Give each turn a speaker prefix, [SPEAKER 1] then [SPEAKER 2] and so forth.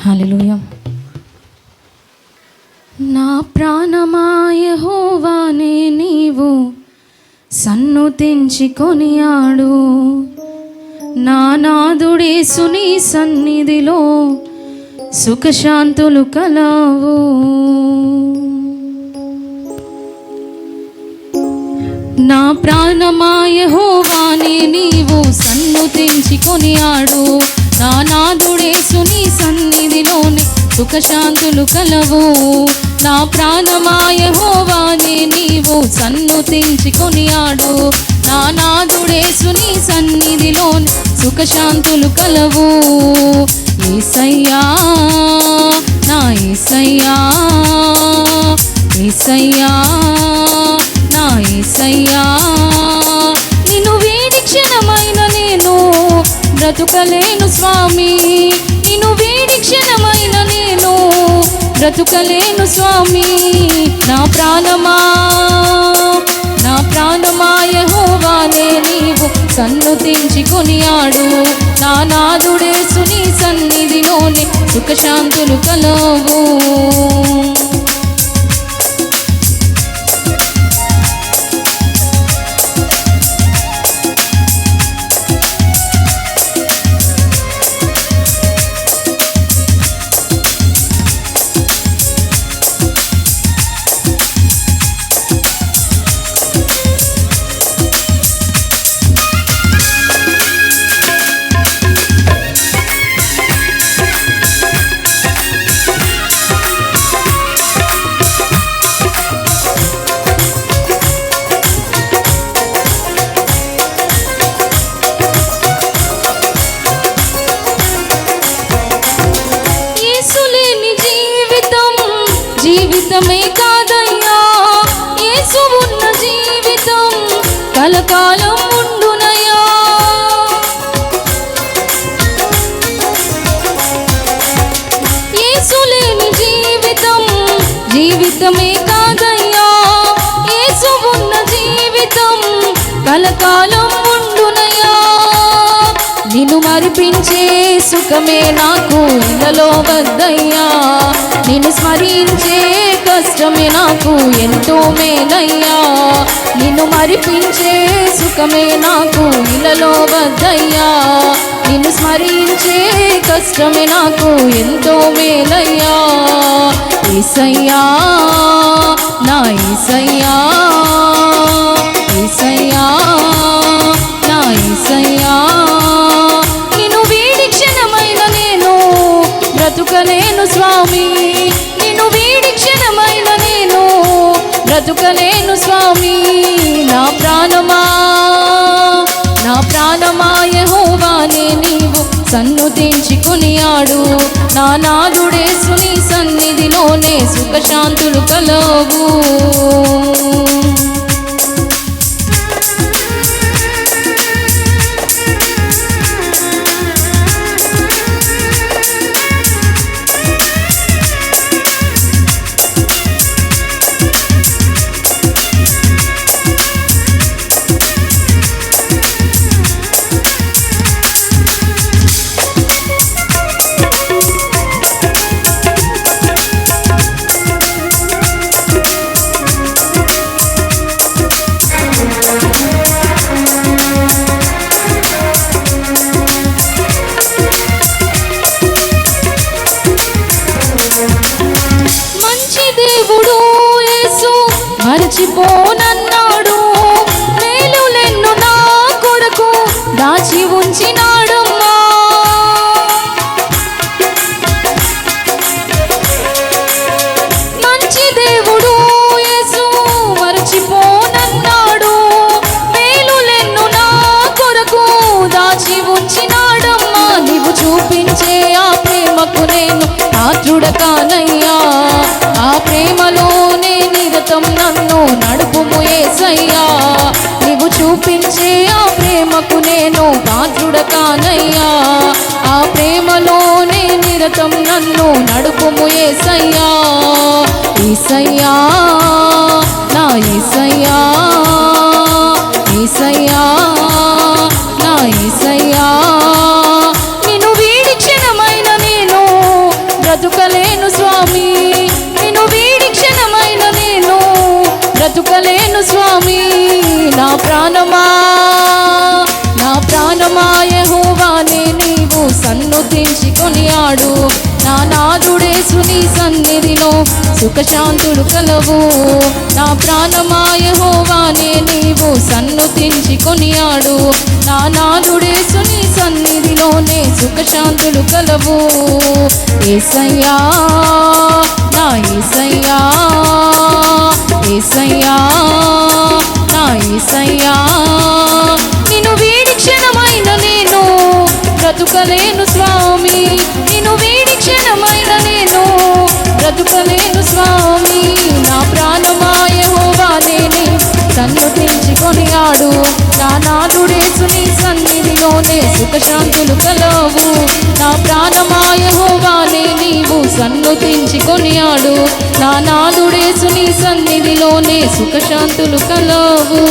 [SPEAKER 1] హల్లెలూయా. నా ప్రాణమా యెహోవానే నీవు సన్నుతించి కొనియాడు, నా నాదుడేసు నీ సన్నిధిలో సుఖశాంతులు కలవు. నా ప్రాణమా యెహోవానే నీవు సన్నుతించి కొనియాడు, నా నాదుడేసు నీ సన్నిధిలోని సుఖశాంతులు కలవు. నా ప్రాణమా యెహోవానే నీవు సన్నుతించి కొనియాడు, నా నాదుడేసు నీ సన్నిధిలోని సుఖశాంతులు కలవు. యేసయ్యా నా యేసయ్యా, యేసయ్యా నా యేసయ్యా, నిన్ను వీడి క్షణమైన నేను బ్రతుకలేను స్వామి, నిన్ను వీడి క్షణమైన నేను బ్రతుకలేను స్వామి. నా ప్రాణమా యెహోవానే నీవు సన్నుతించి కొనియాడు, నా నాదుడేసు నీ సన్నిధిలోనే సుఖశాంతులు కలవు. జీవితమే కాదయ్యా, యేసు ఉన్న జీవితం కలకాలం ఉండునయ్యా. యేసు లేని జీవితమే కాదయ్యా, యేసు ఉన్న జీవితం కలకాలం ఉండునయ్యా. నిన్ను మరిపించే సుఖమే నాకు ఇలలో వద్దయ్యా, నిన్ను స్మరించే కష్టమే నాకు ఎంతో మేలయ్యా. నిన్ను మరిపించే సుఖమే నాకు ఇలలో వద్దయ్యా, నిన్ను స్మరించే కష్టమే నాకు ఎంతో మేలయ్యా. యేసయ్యా నా యేసయ్యా, యేసయ్యా నా యేసయ్యా, నిన్ను వీడి క్షణమైన నేను బ్రతుకలేను స్వామి, నిన్ను వీడి క్షణమైన నేను బ్రతుకలేను స్వామి. నా ప్రాణమా యెహోవానే నీవు సన్నుతించి కొనియాడు, నా నాదుడేసు నీ సన్నిధిలోనే సుఖశాంతులు కలవు. మరచిపోనన్నాడు, మేలులెన్ను నా కొరకు దాచి ఉంచినాడమ్మా. మంచి దేవుడు యేసు మరచిపోనన్నాడు, మేలులెన్ను నా కొరకు దాచి ఉంచినాడమ్మా. నీవు చూపించే ఆ ప్రేమకు నేను పాత్రుడకానయ్యా, ఆ ప్రేమలోనే నిరతం నన్ను నడుపుము యేసయ్యా. నీవు చూపించే ఆ ప్రేమకు నేను పాత్రుడకానయ్యా, ఆ ప్రేమలోనే నిరతం నన్ను నడుపుము యేసయ్యా. యేసయ్యా నా యేసయ్యా, యేసయ్యా నా యేసయ్యా, నిన్ను వీడి క్షణమైన నేను బ్రతుకలేను స్వామి. నా ప్రాణమా యెహోవానే నీవు సన్నుతించి కొనియాడు. నా నాదుడేసు నీ సన్నిధిలో సుఖశాంతులు కలవు. నా ప్రాణమా యెహోవానే నీవు సన్నుతించి కొనియాడు. నా నాదుడేసు నీ సన్నిధిలోనే సుఖశాంతులు కలవు. యేసయ్యా నా యేసయ్యా, యేసయ్యా నా యేసయ్యా, నిన్ను వీడి క్షణమైన నేను బ్రతుకలేను స్వామి. నిన్ను వీడి క్షణమైన నేను బ్రతుకలేను స్వామి. నా ప్రాణమా యెహోవానే నీవు సన్నుతించి కొనియాడు. నా నాదుడేసు నీ సన్నిధిలోనే సుఖశాంతులు కలవు. నా ప్రాణమా యెహోవానే నీవు సన్నుతించి కొనియాడు. నా నాదుడేసు నీ సన్నిధిలోనే సుఖశాంతులు కలవు.